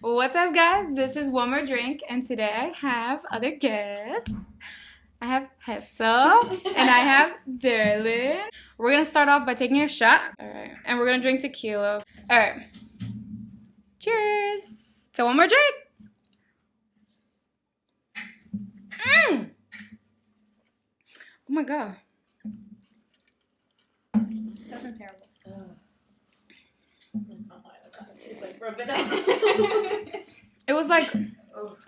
What's up, guys? This is One More Drink, and today I have other guests. I have Hetzel, and I have Derlin. We're going to start off by taking a shot. All right. And we're going to drink tequila. All right. Cheers to One More Drink. Oh my God. That sounds terrible. It was like, it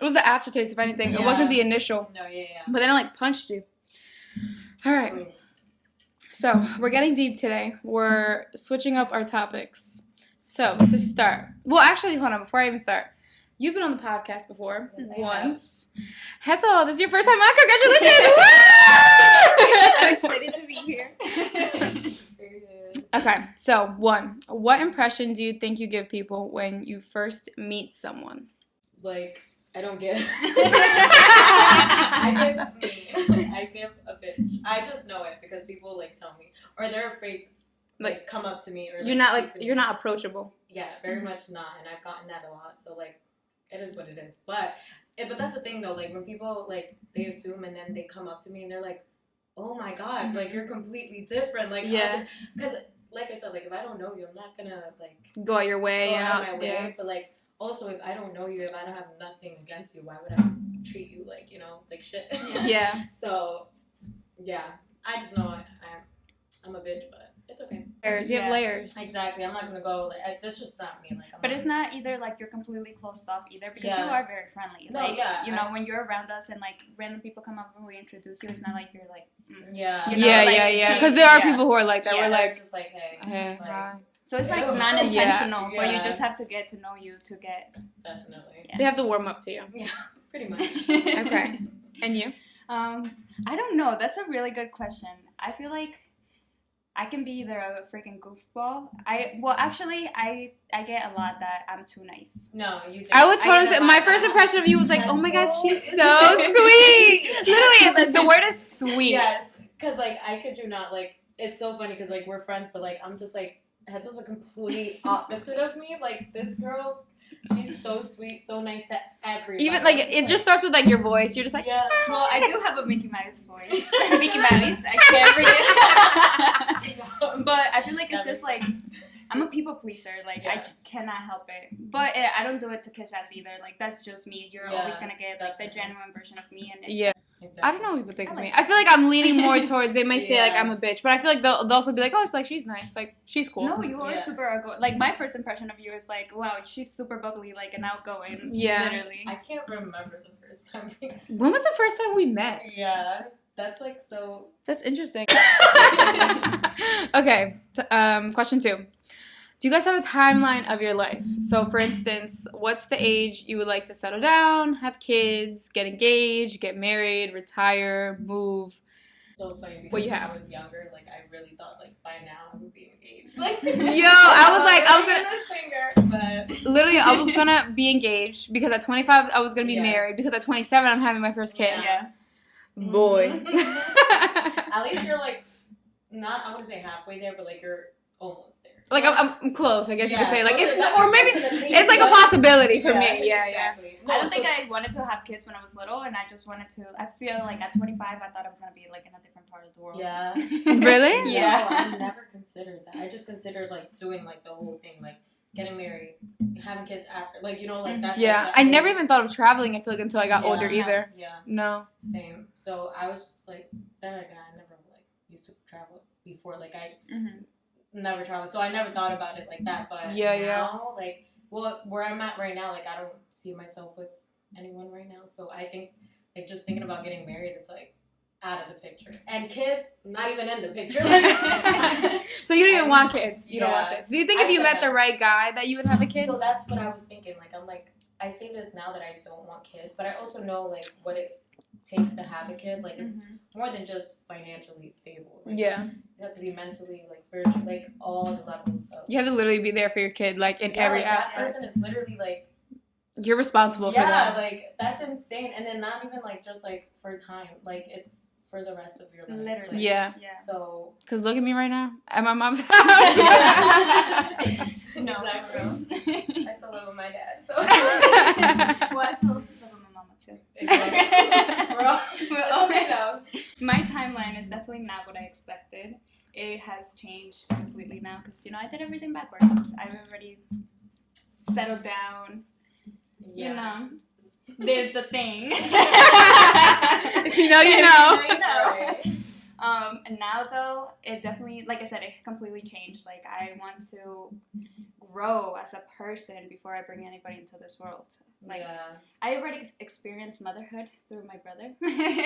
was the aftertaste, if anything. It wasn't the initial. No, yeah. But then it like punched you. All right. So we're getting deep today. We're switching up our topics. So to start, well, actually, hold on. Before I even start, you've been on the podcast before once. Hetzel, this is your first time on. Congratulations! I'm excited to be here. Okay, so what impression do you think you give people when you first meet someone? Like, I don't give. I give a bitch. I just know it because people like tell me, or they're afraid to like come up to me, or like, you're not approachable. Yeah, very much not, and I've gotten that a lot. So like, it is what it is. But that's the thing though. Like when people like they assume and then they come up to me and they're like, "Oh my God, like you're completely different." Like because like I said, like if I don't know you, I'm not gonna like go out your way. Out of my way. Yeah. But like. Also, if I don't know you, if I don't have nothing against you, why would I treat you like, like shit? Yeah. So, yeah. I just know I'm a bitch, but it's okay. Layers. You have layers. Exactly. I'm not going to go, like, that's just not me. Like, but it's not either, like, you're completely closed off either, because you are very friendly. No, like, when you're around us and, like, random people come up and we introduce you, it's not like you're, like, Yeah. Because there are people who are like that. Yeah, we're like, just like, hey. Hi. So it's like non-intentional, but you just have to get to know you to get. Definitely. They have to warm up to you. Yeah, pretty much. Okay. And you? I don't know. That's a really good question. I feel like I can be either a freaking goofball. I get a lot that I'm too nice. No, you. I would totally say my first impression of you was like, oh my God, she's so sweet. Literally, the word is sweet. Yes, because like I kid you not, like it's so funny because like we're friends, but like I'm just like. Hetzel's a complete opposite of me. Like, this girl, she's so sweet, so nice to everybody. Even, like, it just starts with, like, your voice. You're just like, yeah. Well, I do have a Mickey Mouse voice. Mickey Mouse. I can't forget. But I feel like it's just, like, I'm a people pleaser. Like, I cannot help it. But I don't do it to kiss ass either. Like, that's just me. You're always going to get, like, the genuine version of me. And Exactly. I don't know what people think of me. I feel like I'm leaning more towards, they might say, like, I'm a bitch. But I feel like they'll also be like, oh, it's like, she's nice. Like, she's cool. No, you are super outgoing. Like, my first impression of you is like, wow, she's super bubbly, like, and outgoing. Yeah. Literally. I can't remember the first time. When was the first time we met? Yeah. That's, like, so... That's interesting. Okay. Question 2. Do you guys have a timeline of your life? So, for instance, what's the age you would like to settle down, have kids, get engaged, get married, retire, move? So funny because when I was younger, like I really thought like by now I would be engaged. Like, yo, I was gonna be engaged because at 25 I was gonna be married because at 27 I'm having my first kid. Yeah. Boy. At least you're like not I wouldn't say halfway there, but like you're almost there. Like I'm close, I guess you could say. Like it's, or maybe it's like a possibility for me. Yeah, exactly. No, I don't think I wanted to have kids when I was little, and I just wanted to. I feel like at 25, I thought I was gonna be like in a different part of the world. Yeah. Really? Yeah. No, I never considered that. I just considered like doing like the whole thing, like getting married, having kids after, like like that. Yeah, like, I never even thought of traveling. I feel like until I got older either. Yeah. No. Same. So I was just like, then again, I never like used to travel before. Like I. Never traveled, so I never thought about it like that. But now, like, where I'm at right now, like, I don't see myself with anyone right now. So I think, like, just thinking about getting married, it's like out of the picture. And kids, not even in the picture. Like, so you don't even want kids. You don't want kids. Do you think if you met the right guy that you would have a kid? So that's what I was thinking. Like, I'm like, I say this now that I don't want kids, but I also know like what it takes to have a kid. Like, it's more than just financially stable. Like, you have to be mentally, like, spiritually, like, all the levels of... You have to literally be there for your kid, like, in every aspect. That person is literally, like... You're responsible for them. Yeah, like, that's insane. And then not even, like, just, like, for time. Like, it's for the rest of your life. Literally. Like, yeah. So... Because look at me right now. At my mom's house. No, No, exactly. I still live with my dad, so. Well, I still live with my mama too. Exactly. We're all okay though. My timeline is definitely not what I expected. It has changed completely now because, I did everything backwards. I've already settled down, did the thing. If you know, you know. Right. And now, though, it definitely, like I said, it completely changed. Like, I want to grow as a person before I bring anybody into this world. Like, I already experienced motherhood through my brother.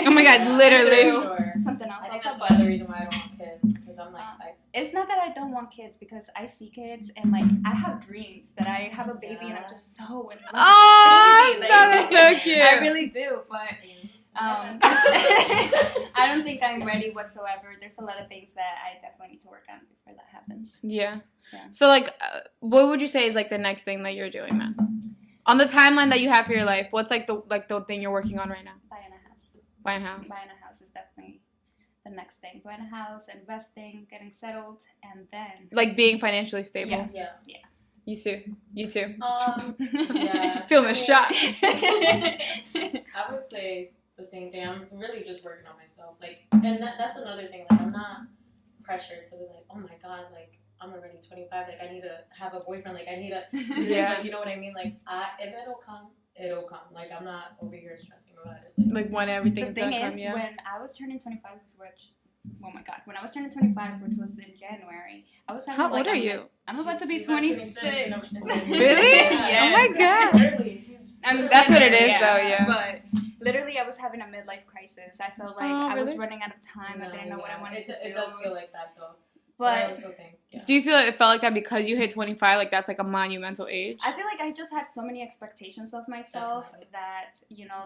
Oh my God, literally. Sure. Something else. I think that's another reason why I don't want kids. Because I'm like, it's not that I don't want kids, because I see kids and, like, I have dreams that I have a baby and I'm just so in love Oh, with the baby. that's so cute. I really do, but I don't think I'm ready whatsoever. There's a lot of things that I definitely need to work on before that happens. Yeah. So, like, what would you say is, like, the next thing that you're doing, man? On the timeline that you have for your life, what's, like, the thing you're working on right now? Buying a house. Buying a house. Buying a house is definitely the next thing. Buying a house, investing, getting settled, and then... Like, being financially stable. Yeah. You too. yeah. Feeling a shot. I would say the same thing. I'm really just working on myself. Like, and that's another thing. Like, I'm not pressured to be like, oh my God, like, I'm already 25. Like, I need to have a boyfriend. Like, I need to do this. Like, you know what I mean? Like, if it'll come, it'll come. Like, I'm not over here stressing about it. Like when everything's the thing gonna come, is, yeah. when I was turning 25, when I was turning 25, which was in January, I was having, How old are you? I'm about to be 26. Really? Yes. Oh my God. That's what it is, though, yeah. But literally, I was having a midlife crisis. I felt like I was running out of time. I didn't know what I wanted to do. It does feel like that, though. But I also think, do you feel it felt like that because you hit 25? Like that's like a monumental age. I feel like I just had so many expectations of myself that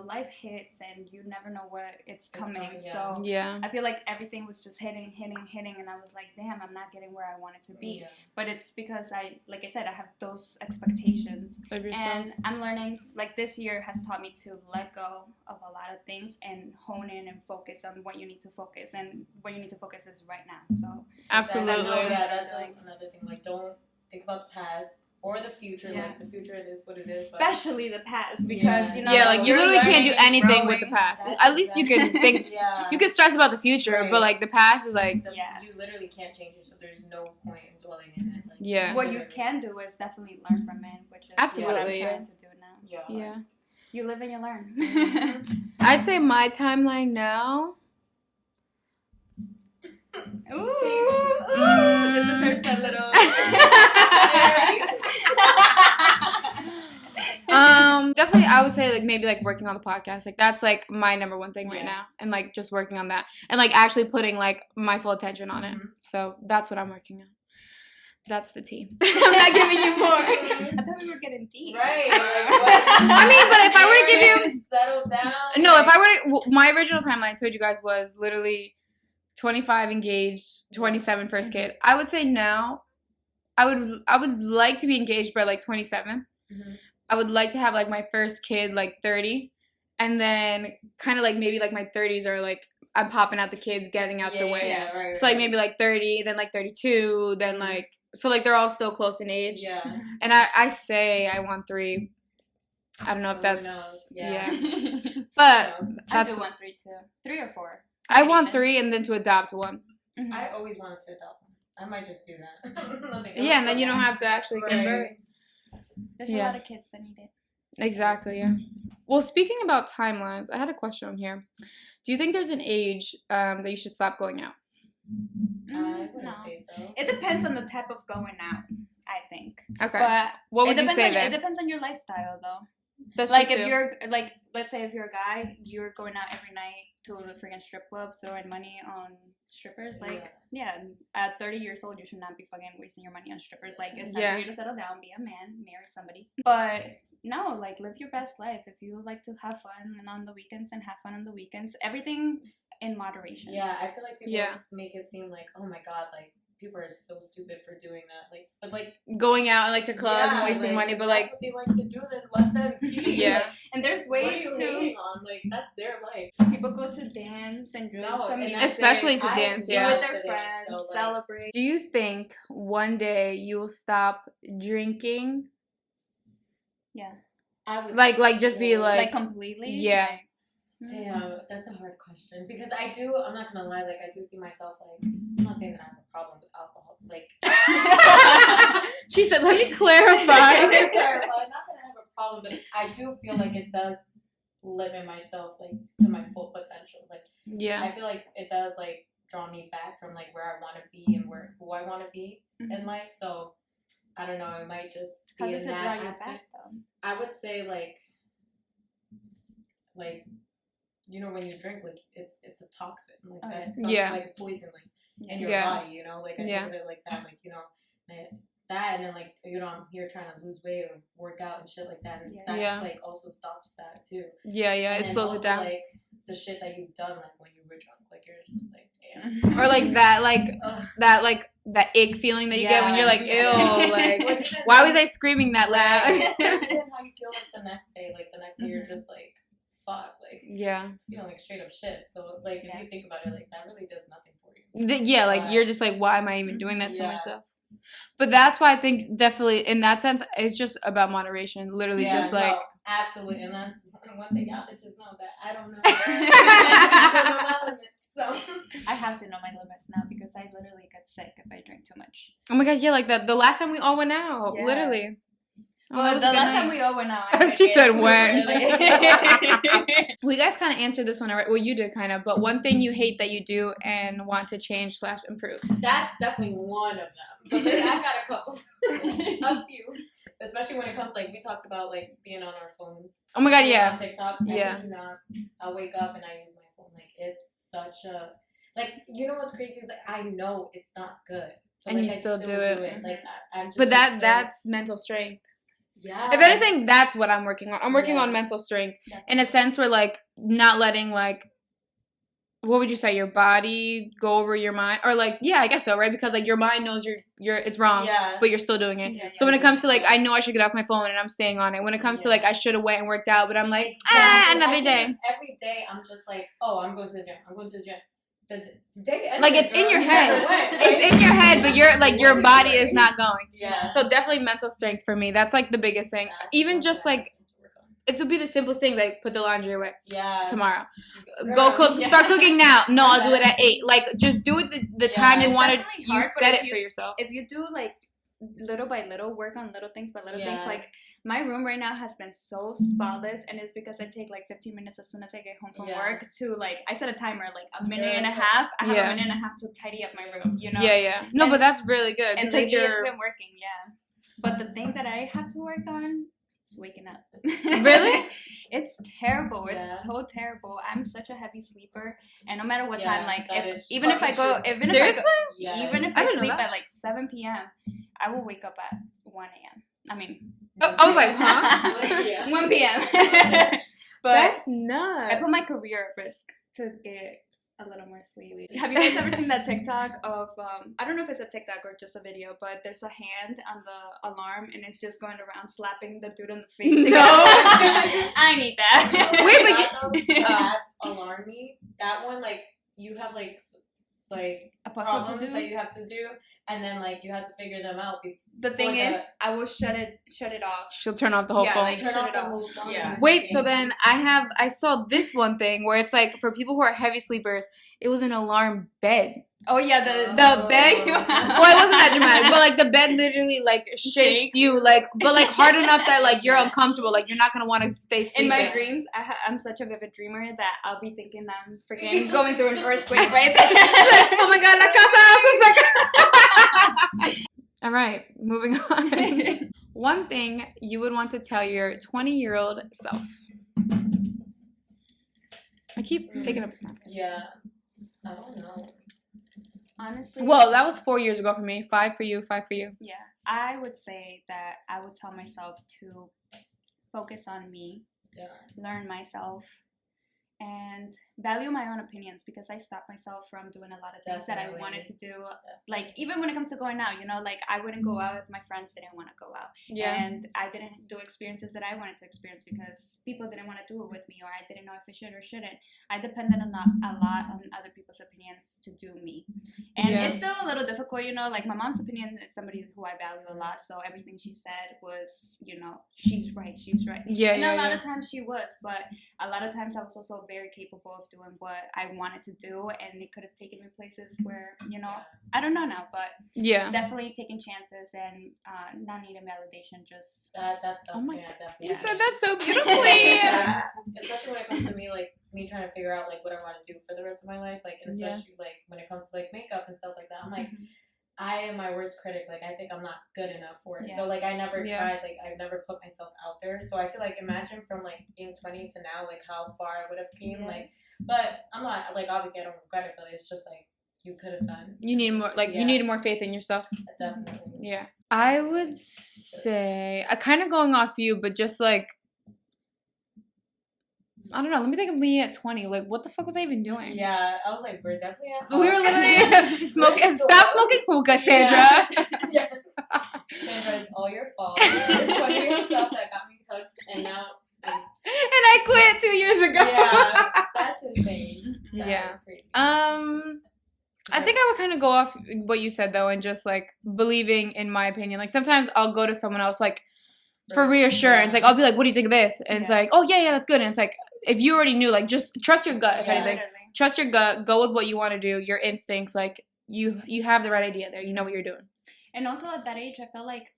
life hits and you never know what it's coming. So I feel like everything was just hitting, and I was like, damn, I'm not getting where I wanted to be. But it's because like I said, I have those expectations, and I'm learning. Like this year has taught me to let go of a lot of things and hone in and focus on what you need to focus, and what you need to focus is right now. So absolutely. That's another thing. Like, don't think about the past or the future. Like, the future, it is what it is. Especially the past, because like you literally can't do anything with the past. At least you can think. You can stress about the future, but like the past is like you literally can't change it. So there's no point in dwelling in it. Like, what you can do is definitely learn from it, which is what I'm trying to do now. Yeah. You live and you learn. I'd say my timeline now. This is her little. Definitely, I would say like maybe like working on the podcast. Like that's like my number one thing right now, and like just working on that, and like actually putting like my full attention on it. So that's what I'm working on. That's the tea. I'm not giving you more. I thought we were getting deep. Right. I mean, but if I were to give you settle down. No, if I were to, my original timeline I told you guys was literally 25 engaged, 27 first kid. I would say now, I would like to be engaged by like 27. I would like to have like my first kid like 30, and then kind of like maybe like my 30s are like I'm popping out the kids, getting out the way. Right, so like maybe like 30, then like 32, then like so like they're all still close in age. Yeah. And I say I want 3. I don't know if that's but I do want 3 too. 3 or 4. I want 3 and then to adopt 1. I always wanted to adopt 1. I might just do that. And then you don't have to actually convert. There's a lot of kids that need it. Exactly, yeah. Well, speaking about timelines, I had a question on here. Do you think there's an age that you should stop going out? I wouldn't say so. It depends on the type of going out, I think. Okay. But what would you say then? It depends on your lifestyle, though. That's like if you're like, let's say if you're a guy, you're going out every night to the freaking strip club, throwing money on strippers. Like, at 30 years old, you should not be fucking wasting your money on strippers. Like, it's time for you to settle down, be a man, marry somebody. But no, like, live your best life. If you like to have fun and on the weekends, then have fun on the weekends. Everything in moderation. Yeah, I feel like people make it seem like, oh my God, like people are so stupid for doing that. Like, but like going out and like to clubs and wasting money, but like that's what they like to do. Then let them be. Yeah. Like, and there's what are ways you to. hating on? Like that's their life. People go to dance and drink some music. Especially to dance, Be yeah. with their friends, celebrate. Do you think one day you will stop drinking? Yeah. I would like just be like completely. Yeah. Like, damn, that's a hard question because I'm not gonna lie, like I do see myself like I'm not saying that I have a problem with alcohol, like she said, let me clarify. Not that I have a problem, but I do feel like it does limit myself like to my full potential. Like Yeah. I feel like it does like draw me back from like where I want to be and who I want to be in life. So I don't know, it might just be in that aspect. I would say like you know when you drink like it's a toxin like that's something like a poison like in your body, you know, like I think of it like that, like you know that and then like you know I'm here trying to lose weight or work out and shit like that and that like also stops that too. It slows it down. Like the shit that you've done like when you were drunk, like you're just like damn. Or like that ick feeling that you get when you're like ew, like why was I screaming that loud? And then how you feel like the next day you're just like fuck, like feeling like straight up shit. So like if you think about it, like that really does nothing for you. Like you're just like, why am I even doing that to myself? But that's why I think definitely in that sense it's just about moderation. Literally just like absolutely, and that's one thing y'all bitches know that I don't know. I don't know my limits. So I have to know my limits now because I literally get sick if I drink too much. Oh my god, like that the last time we all went out, literally. Well, the last time we all went out. She said when. Well, you guys kind of answered this one already. Well, you did kind of. But one thing you hate that you do and want to change / improve. That's definitely one of them. But then I got a couple. A few. Especially when it comes, like, we talked about, like, being on our phones. Oh my god, yeah. On TikTok. I wake up and I use my phone. Like, it's such a... Like, you know what's crazy is, like, I know it's not good. But, and like, you still do it. Like, I'm just... But that's mental strength. Yeah. If anything, that's what I'm working on. I'm working on mental strength in a sense where like not letting like, what would you say, your body go over your mind, or like I guess so, right? Because like your mind knows you're it's wrong, but you're still doing it. So when it comes to like I know I should get off my phone and I'm staying on it. When it comes to like I should have went and worked out, but I'm like another day. Every day I'm just like, oh, I'm going to the gym. I'm going to the gym. The day ends, like it's in your head. It's in your head, but you're like your body is not going. Yeah. So definitely mental strength for me. That's like the biggest thing. Even just like it would be the simplest thing, like put the laundry away. Tomorrow. Go cook. Start cooking now. No, I'll do it at 8. Like just do it the time you want to. You set it for yourself. If you do like little by little, work on little things by little things. Like my room right now has been so spotless, and it's because I take like 15 minutes as soon as I get home from work to like I set a timer like a minute and a half. I have a minute and a half to tidy up my room. You know. No, but that's really good and because it's been working. But the thing that I have to work on is waking up. Really? It's terrible. It's so terrible. I'm such a heavy sleeper, and no matter what time, like even if I sleep at like 7 p.m., I will wake up at 1 a.m. I mean, I was like, huh? 1 p.m. But that's nuts. I put my career at risk to get a little more sleep. Have you guys ever seen that TikTok of I don't know if it's a TikTok or just a video, but there's a hand on the alarm and it's just going around slapping the dude in the face. No. I need that. Wait, but that alarm me. That one, like you have like a problems that you have to do, and then like you have to figure them out. The thing is, I will shut it off. She'll turn off the whole phone. Like, turn off the whole phone. Yeah. Wait, so then I saw this one thing where it's like for people who are heavy sleepers, it was an alarm bed. Oh yeah, the bed. Well, it wasn't that dramatic, but like the bed literally like shakes you, like but like hard enough that like you're uncomfortable, like you're not gonna want to stay sleeping. In my dreams, I'm such a vivid dreamer that I'll be thinking that I'm freaking going through an earthquake right there. Oh my god, la casa. All right, moving on. One thing you would want to tell your 20-year-old self. I keep picking up a snap. Yeah, I don't know. Honestly. Well, that was 4 years ago for me. 5 for you. 5 for you. Yeah, I would say that I would tell myself to focus on me, learn myself, and value my own opinions, because I stopped myself from doing a lot of things that I wanted to do. Like, even when it comes to going out, you know, like, I wouldn't go out if my friends didn't want to go out. And I didn't do experiences that I wanted to experience because people didn't want to do it with me, or I didn't know if I should or shouldn't. I depended a lot on other people's opinions to do me. And it's still a little difficult, you know, like, my mom's opinion is somebody who I value a lot, so everything she said was, you know, she's right. And a lot of times she was, but a lot of times I was also very capable of doing what I wanted to do, and it could have taken me places where, you know, I don't know now, but definitely taking chances and not needing validation. Just that's definitely. You said that so beautifully. Especially when it comes to me, like, me trying to figure out like what I want to do for the rest of my life, like, and especially like when it comes to like makeup and stuff like that. I'm like, I am my worst critic. Like, I think I'm not good enough for it. So like, I never tried. Like, I've never put myself out there. So I feel like, imagine from like being 20 to now, like how far I would have came. Like, but I'm not like, obviously I don't regret it, but it's just like, you could have done. You need more, like, you needed more faith in yourself. Definitely. Yeah. I would say, I kind of going off you, but just like, I don't know. Let me think of me at 20. Like, what the fuck was I even doing? Yeah, I was like, we're definitely at We were literally smoking. Stop smoking hookah, Sandra. Yes. Sandra, it's all your fault. It's 20 years stuff that got me hooked, and now. And I quit 2 years ago. Yeah, that's insane. That's crazy. I think I would kind of go off what you said though, and just like believing in my opinion. Like, sometimes I'll go to someone else like for reassurance. Like, I'll be like, "What do you think of this?" And it's like, "Oh yeah, that's good." And it's like, if you already knew, like, just trust your gut. If anything, literally. Trust your gut. Go with what you want to do. Your instincts. Like, you have the right idea there. You know what you're doing. And also at that age, I feel like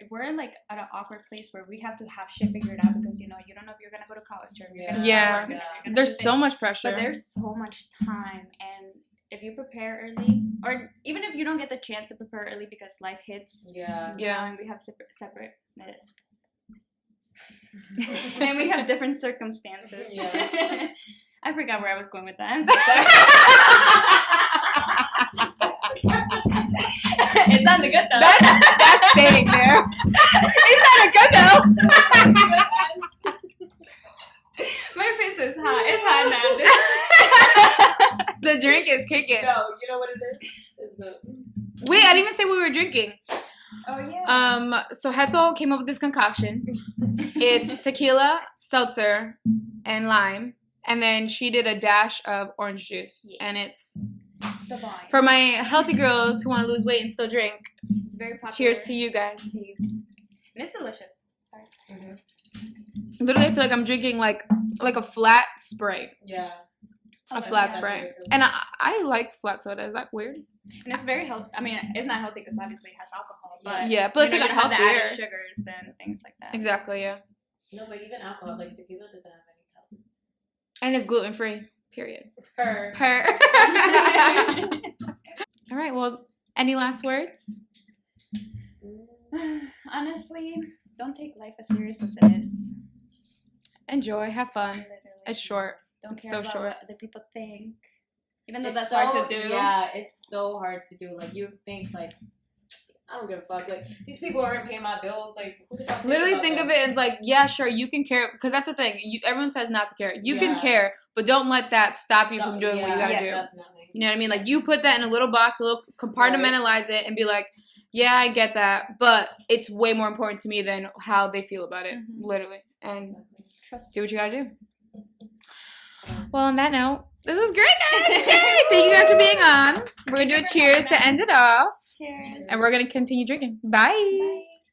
we're in like at an awkward place where we have to have shit figured out, because, you know, you don't know if you're gonna go to college or you're gonna work, there's so much pressure, but there's so much time. And if you prepare early, or even if you don't get the chance to prepare early because life hits, you know, and we have separate and we have different circumstances. I forgot where I was going with that. I'm so sorry. It sounded good though. That's staying there. It sounded good though. My face is hot. It's hot now. The drink is kicking. No, you know what it is? It's the... Wait, I didn't even say what we were drinking. Oh yeah. So Hetzel came up with this concoction. It's tequila, seltzer, and lime, and then she did a dash of orange juice, and it's for my healthy girls who want to lose weight and still drink. It's very popular. Cheers to you guys. And it's delicious. Sorry. Mm-hmm. Literally, I feel like I'm drinking like a flat Sprite. Yeah. A flat Sprite. And I like flat soda. Is that weird? And it's very healthy. I mean, it's not healthy because obviously it has alcohol. But but it's like a healthier. Added sugars and things like that. Exactly. Yeah. No, but even alcohol, like tequila, doesn't have any calories. And it's gluten free. Period. Per. All right. Well, any last words? Honestly, don't take life as serious as it is. Enjoy. Have fun. Literally. It's short. Don't care so about short. what other people think. Even though It's that's hard to do. Yeah, it's so hard to do. Like, you think, like, I don't give a fuck. Like, these people aren't paying my bills. Like, who the fuck literally think that? of it as like, yeah, sure, you can care, because that's the thing. Everyone says not to care. You can care, but don't let that stop you from doing what you gotta do. Definitely. You know what I mean? Like, you put that in a little box, a little compartmentalize it, and be like, yeah, I get that, but it's way more important to me than how they feel about it. Literally, and do what you gotta do. Well, on that note, this was great, guys. Yay! Thank you guys for being on. We're gonna do a cheers to end it off. Cheers. And we're gonna continue drinking. Bye. Bye.